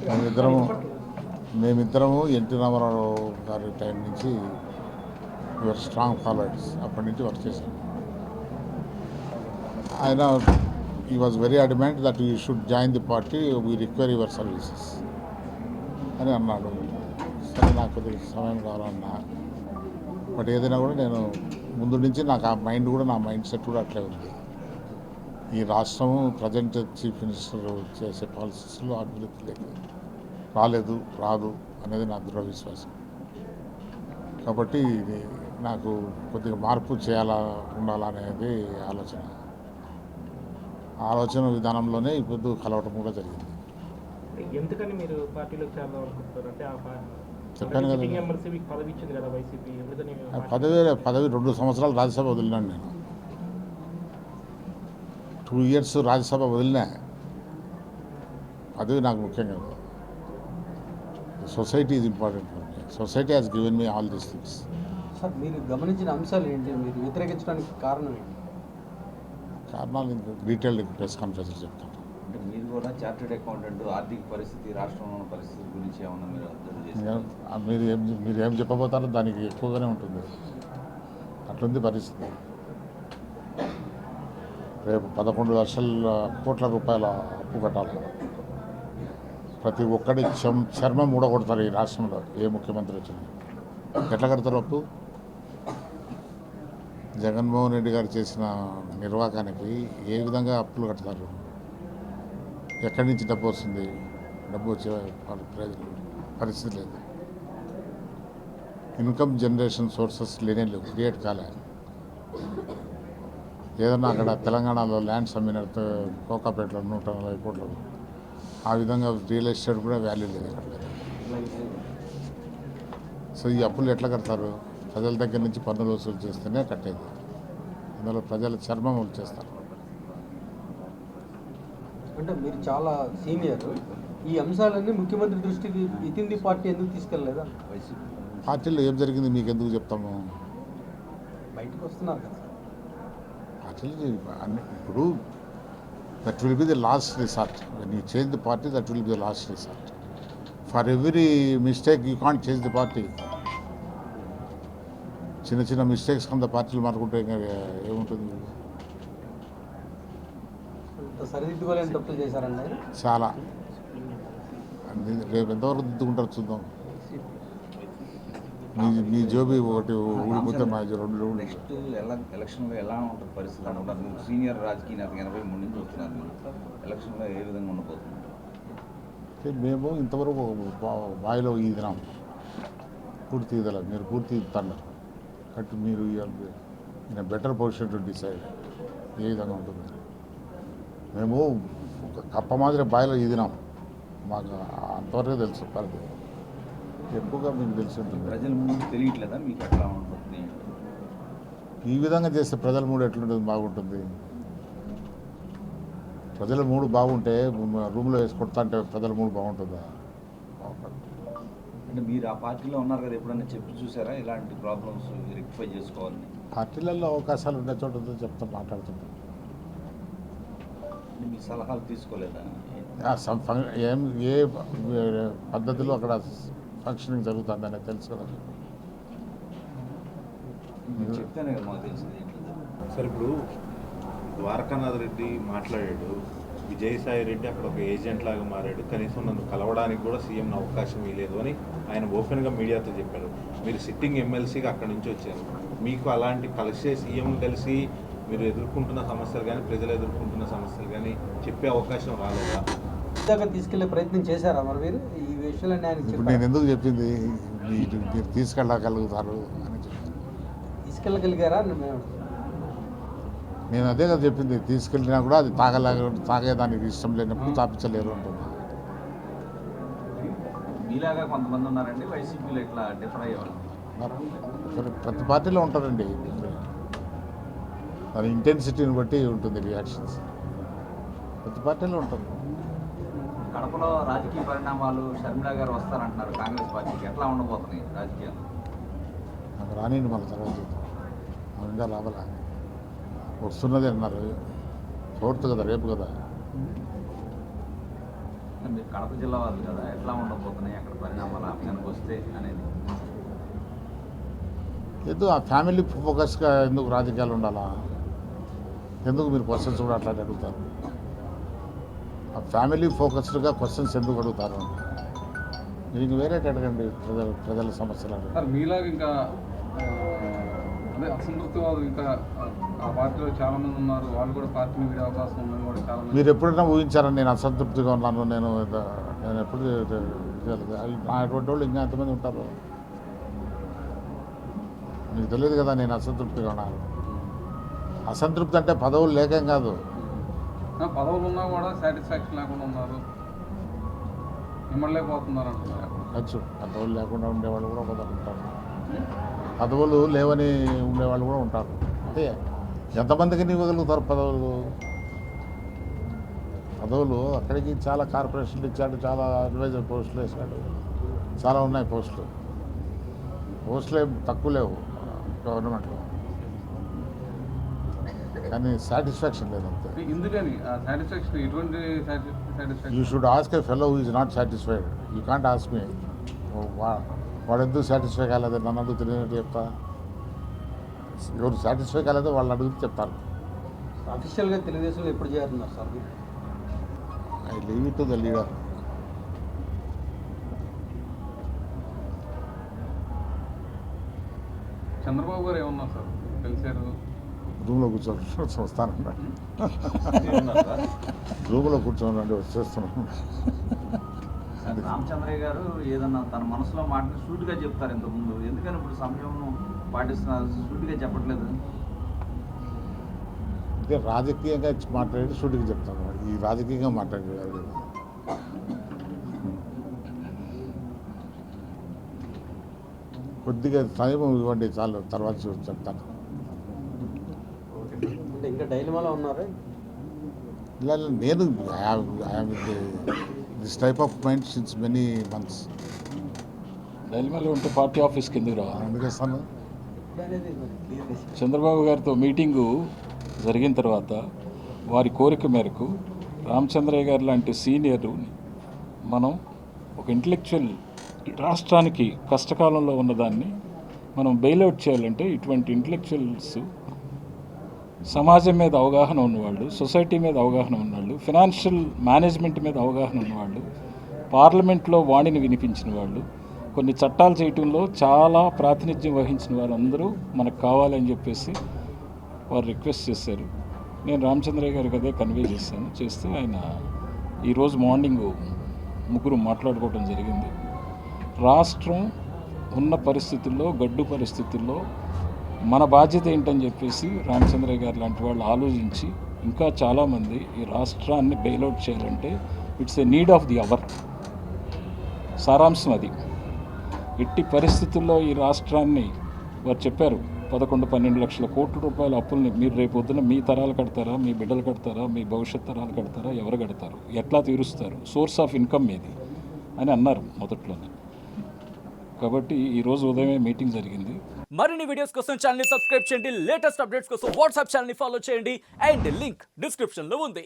మేమిద్దరము మేమిద్దరము ఎన్టీ రామారావు గారి టైం నుంచి యువర్ స్ట్రాంగ్ ఫాలోవర్స్ అప్పటి నుంచి వర్క్ చేశాను. ఆయన ఈ was very అడ్మెంట్ that you should join the party, we require your services అని అన్నాడు. సరే నాకు కొద్దిగా సమయం కావాలన్నా, బట్ ఏదైనా కూడా నేను ముందు నుంచి నాకు ఆ మైండ్ కూడా, నా మైండ్ సెట్ కూడా అట్లే ఉంది. ఈ రాష్ట్రం ప్రజెంట్ చీఫ్ మినిస్టర్ చేసే పాలసీస్లో అభివృద్ధి లేదు, రాదు అనేది నా దృఢ విశ్వాసం. కాబట్టి ఇది నాకు కొద్దిగా మార్పు ఉండాలనేది ఆలోచన విధానంలోనే ఇప్పుడు కలవటం కూడా జరిగింది. ఎందుకని మీరు పార్టీలోకి చేరాలనుకుంటున్నారు? అంటే చెప్పాను కదా, పదవి ఇచ్చింది కదా వైసీపీ. పదవి 2 సంవత్సరాలు రాజ్యసభ వదిలినాను నేను. 2 years రాజ్యసభ వదిలినా. పదవి నాకు ముఖ్యం కదా. Society is important. Society has given me all these things. Sir, మీరు గమనించిన అంశాలు ఏంటి? మీరు వ్యతిరేకించడానికి కారణం ఏంటి? కారణాలు డీటెయిల్డ్ ప్రెస్ కాన్ఫరెన్స్లో చెప్తాను. అంటే మీరు కూడా చార్టెడ్ అకౌంటెంట్, ఆర్థిక పరిస్థితి, రాష్ట్రంలో ఉన్న పరిస్థితి గురించి ఏమన్నా మీరు అబ్జర్వ్ చేశారా? మీరు ఏం చెప్పబోతారో దానికి ఎక్కువగానే ఉంటుంది. అట్లుంది పరిస్థితి. రేపు 11 లక్షల కోట్ల రూపాయల అప్పు కట్టాలి. ప్రతి ఒక్కడి చర్మం ఊడగొడతారు ఈ రాష్ట్రంలో ఏ ముఖ్యమంత్రి వచ్చినా. ఎట్లా కడతారు అప్పు? జగన్మోహన్ రెడ్డి గారు చేసిన నిర్వాకానికి ఏ విధంగా అప్పులు కడతారు? ఎక్కడి నుంచి డబ్బు వస్తుంది? డబ్బు వచ్చే పరిస్థితి లేదు. ఇన్కమ్ జనరేషన్ సోర్సెస్ లేవు, క్రియేట్ కాలే. ఏదన్నా అక్కడ తెలంగాణలో ల్యాండ్స్ అమ్మినట్టు కోకాపేటలో 140 కోట్లు, ఆ విధంగా రియల్ ఎస్టేట్ కూడా వాల్యూ లేదు అక్కడ. సో ఈ అప్పులు ఎట్లా కడతారు? ప్రజల దగ్గర నుంచి పన్నులు వసూలు చేస్తేనే కట్టేది. అందులో ప్రజల చర్మం చేస్తారు. అంటే మీరు చాలా సీనియర్, ఈ అంశాలన్నీ ముఖ్యమంత్రి దృష్టికి ఇతింది పార్టీ ఎందుకు తీసుకెళ్ళలేదా? పార్టీలో ఏం జరిగింది మీకు ఎందుకు చెప్తాము? బయటకు వస్తున్నారు కదా పార్టీలు ఇప్పుడు that will be the last resort. When you change the party, that will be the last resort. For every mistake you can't change the party. చిన్న మిస్టేక్స్ కింద పార్టీలు మారుకుంటే ఇంకా ఏముంటుంది? సరిదిద్దుకోలేని తప్పులు చేశారండి చాలా. రేపు ఎంతవరకు దిద్దుకుంటారు చూద్దాం. మీ జోబీ ఒకటి ఊడిపోతే మా 2 నెక్స్ట్ ఎలక్షన్లో ఎలా ఉంటుంది పరిస్థితి అనుకుంటారు? మీరు సీనియర్ రాజకీయ నేత 83 నుంచి వస్తున్నారు. మీరు ఎలక్షన్లో ఏ విధంగా ఉండబోతుంది? మేము ఇంతవరకు బావిలో ఈదినాం, పూర్తి ఈదలేదు. మీరు పూర్తి ఇస్తున్నారు కాబట్టి మీరు in better position to decide ఏ విధంగా ఉంటుంది. మేము ఒక కప్ప మాదిరి బావిలో ఈదినాం, మాకు అంతవరకే తెలుసు. పరిస్థితి ఎక్కువగా మీకు తెలిసి ఉంటుంది. ప్రజల మూడు తెలియట్లేదా మీకు ఎట్లా ఉంటుంది? ఈ విధంగా చేస్తే ప్రజల మూడు ఎట్లుంటుంది? బాగుంటుంది. ప్రజల మూడు బాగుంటే రూమ్లో వేసి కొడతా అంటే ప్రజల మూడు బాగుంటుందా? అంటే మీరు ఆ పార్టీలో ఉన్నారు కదా, ఎప్పుడన్నా చెప్పి చూసారా ఇలాంటి ప్రాబ్లమ్స్ రెక్టిఫై చేసుకోవాలని? పార్టీలలో అవకాశాలు ఉండే చోట మాట్లాడుతుంటాం. మీ సలహాలు తీసుకోలేదా? ఏ పద్ధతిలో అక్కడ ఫంక్షనింగ్ జరుగుతుందని తెలుసు కదా. చెప్తానే కదా మాకు తెలిసింది. సార్, ఇప్పుడు ద్వారకానాథ్ రెడ్డి మాట్లాడాడు, విజయసాయి రెడ్డి అక్కడ ఒక ఏజెంట్ లాగా మారాడు, కనీసం నన్ను కలవడానికి కూడా సీఎంని అవకాశం ఇవ్వలేదు అని ఆయన ఓపెన్గా మీడియాతో చెప్పారు. మీరు సిట్టింగ్ ఎమ్మెల్సీగా అక్కడి నుంచి వచ్చారు. మీకు అలాంటి సీఎం కలిసి మీరు ఎదుర్కొంటున్న సమస్యలు కానీ, ప్రజలు ఎదుర్కొంటున్న సమస్యలు కానీ చెప్పే అవకాశం రాలేదా? ఇందాక తీసుకెళ్లే ప్రయత్నం చేశారా మరి మీరు ఈ విషయాలన్నీ? ఇప్పుడు నేను ఎందుకు చెప్పింది మీరు తీసుకెళ్ళగలుగుతారు అని చెప్తాను. తీసుకెళ్ళగలిగారా? నేను అదే కదా చెప్పింది. తీసుకెళ్ళినా కూడా అది తాగేదానికి ఇష్టం లేనప్పుడు తాపించలేరు అంటుంది. మీలాగా కొంతమంది ఉన్నారండి వైసీపీలో ఇట్లా డిఫర్ అయ్యేవాళ్ళు. ప్రతి పార్టీలో ఉంటారండి. దాని ఇంటెన్సిటీని బట్టి ఉంటుంది రియాక్షన్స్. ప్రతి పార్టీలో ఉంటారు. కడపలో రాజకీయ పరిణామాలు, షర్మిల గారు వస్తారంటున్నారు కాంగ్రెస్ పార్టీకి, ఎట్లా ఉండబోతున్నాయి రాజకీయాలు? నాకు రానిండి మన తర్వాత ఇంకా రావాలా? వస్తున్నది అన్నారు. 4th కదా, రేపు కదా. మీరు కడప జిల్లా వాళ్ళు కదా, ఎట్లా ఉండబోతున్నాయి అక్కడ పరిణామాలు ఆప్షన్కి వస్తే అనేది? ఎందుకు ఆ ఫ్యామిలీ ఫోకస్గా ఎందుకు రాజకీయాలు ఉండాలా? ఎందుకు మీరు క్వశ్చన్స్ కూడా అట్లా అడుగుతారు? ఆ ఫ్యామిలీ ఫోకస్డ్గా క్వశ్చన్స్ ఎందుకు అడుగుతారు? మీకు వేరే అడగండి, ప్రజల సమస్యలు అడగండి. సార్ మీలాగా ఇంకా అదే అసంతృప్తివాదులు ఇంకా ఆ పార్టీలో చాలా మంది ఉన్నారు, వాళ్ళు కూడా పార్టీని వీడే అవకాశం ఉందని కూడా చాలా మంది. మీరు ఎప్పుడైనా ఊహించారని నేను అసంతృప్తిగా ఉన్నాను? నేను ఎప్పుడు నా అటువంటి వాళ్ళు ఇంకా ఎంతమంది ఉంటారు? మీకు తెలియదు కదా నేను అసంతృప్తిగా ఉన్నాను. అసంతృప్తి అంటే పదవులు లేకేం కాదు. పదవులు ఉన్నా కూడా సాటిస్ఫాక్షన్ లేకుండా ఉన్నారు, ఇమ్మడలేకపోతున్నారు అంటున్నారు. వచ్చు, పదవులు లేకుండా ఉండేవాళ్ళు కూడా కొందరు ఉంటారు, పదవులు లేవని ఉండేవాళ్ళు కూడా ఉంటారు. అంటే ఎంతమందికి ఇవ్వగలుగుతారు పదవులు? అక్కడికి చాలా కార్పొరేషన్లు ఇచ్చాడు, చాలా అడ్వైజర్ పోస్టులు వేసాడు, చాలా ఉన్నాయి పోస్టులు ఏం తక్కువ లేవు గవర్నమెంట్లో, కానీ సాటిస్ఫాక్షన్ లేదంతే. ఎందుకని సాటిస్ఫాక్షన్ ఎటువంటి satisfaction? You should ask a fellow who is not satisfied. You can't ask me వాడు ఎందుకు సాటిస్ఫై కాలేదు నన్ను అడుగు తెలియనట్టు చెప్తా. ఎవరు సాటిస్ఫై కాలేదో వాళ్ళు అడుగుతూ చెప్తారు. అఫీషియల్గా తెలుగుదేశంలో ఎప్పుడు చేరుతున్నారు sir? I leave it to the leader. Chandrababu garu ఏమన్నారు సార్ కలిసారు? రూమ్లో కూర్చోండి వస్తానండి, రూమ్లో కూర్చోనండి వచ్చేస్తున్నాను. రామచంద్రయ్య గారు ఏదన్నా తన మనసులో మాటని సూటిగా చెప్తారు ఇంతకుముందు, ఎందుకని ఇప్పుడు సమయం పాటిస్తున్నారు, సూటిగా చెప్పట్లేదు? అంటే రాజకీయంగా మాట్లాడి సూటిగా చెప్తాను, ఈ రాజకీయంగా మాట్లాడేది. కొద్దిగా టైం ఇవ్వండి చాలు, తర్వాత చెప్తాను. అంటే ఇంకా డైలమాలో ఉన్నారా? ఇలా నేను this type of mind since many months. డైలమాలో ఉంటే పార్టీ ఆఫీస్కి ఎందుకు రావాలి? ఎందుకు వస్తాను? చంద్రబాబు గారితో మీటింగు జరిగిన తర్వాత వారి కోరిక మేరకు రామచంద్రయ్య గారు లాంటి సీనియర్ మనం ఒక ఇంటలెక్చువల్ రాష్ట్రానికి కష్టకాలంలో ఉన్నదాన్ని మనం బెయిల్అవుట్ చేయాలంటే ఇటువంటి ఇంటలెక్చువల్స్, సమాజం మీద అవగాహన ఉన్నవాళ్ళు, సొసైటీ మీద అవగాహన ఉన్నవాళ్ళు, ఫినాన్షియల్ మేనేజ్మెంట్ మీద అవగాహన ఉన్నవాళ్ళు, పార్లమెంట్లో వాణిని వినిపించిన వాళ్ళు, కొన్ని చట్టాలు చేయటంలో చాలా ప్రాతినిధ్యం వహించిన వాళ్ళందరూ మనకు కావాలని చెప్పేసి వారు రిక్వెస్ట్ చేశారు. నేను రామచంద్రయ్య గారికి అదే కన్వే చేస్తే ఆయన ఈరోజు మార్నింగ్ ముగ్గురు మాట్లాడుకోవడం జరిగింది. రాష్ట్రం ఉన్న పరిస్థితుల్లో, గడ్డు పరిస్థితుల్లో మన బాధ్యత ఏంటని చెప్పేసి రామచంద్రయ్య గారు లాంటి వాళ్ళు ఆలోచించి ఇంకా చాలామంది ఈ రాష్ట్రాన్ని బెయిల్అవుట్ చేయాలంటే it's a need of the hour. సారాంశం అది. ఎట్టి పరిస్థితుల్లో ఈ రాష్ట్రాన్ని వారు చెప్పారు 11-12 లక్షల కోట్ల రూపాయల అప్పుల్ని మీరు రేపొద్దున మీ తరాలు కడతారా, మీ బిడ్డలు కడతారా, మీ భవిష్యత్ తరాలు కడతారా, ఎవరు కడతారు, ఎట్లా తీరుస్తారు, సోర్స్ ఆఫ్ ఇన్కమ్ ఏది అని అన్నారు మొదట్లోనే. కాబట్టి ఈరోజు ఉదయమే మీటింగ్ జరిగింది. మరిన్ని వీడియోస్ కోసం ఛానల్ ని సబ్స్క్రైబ్ చేయండి, లేటెస్ట్ అప్డేట్స్ కోసం వాట్సాప్ ఛానల్ ని ఫాలో చేయండి అండ్ లింక్ డిస్క్రిప్షన్ లో ఉంది.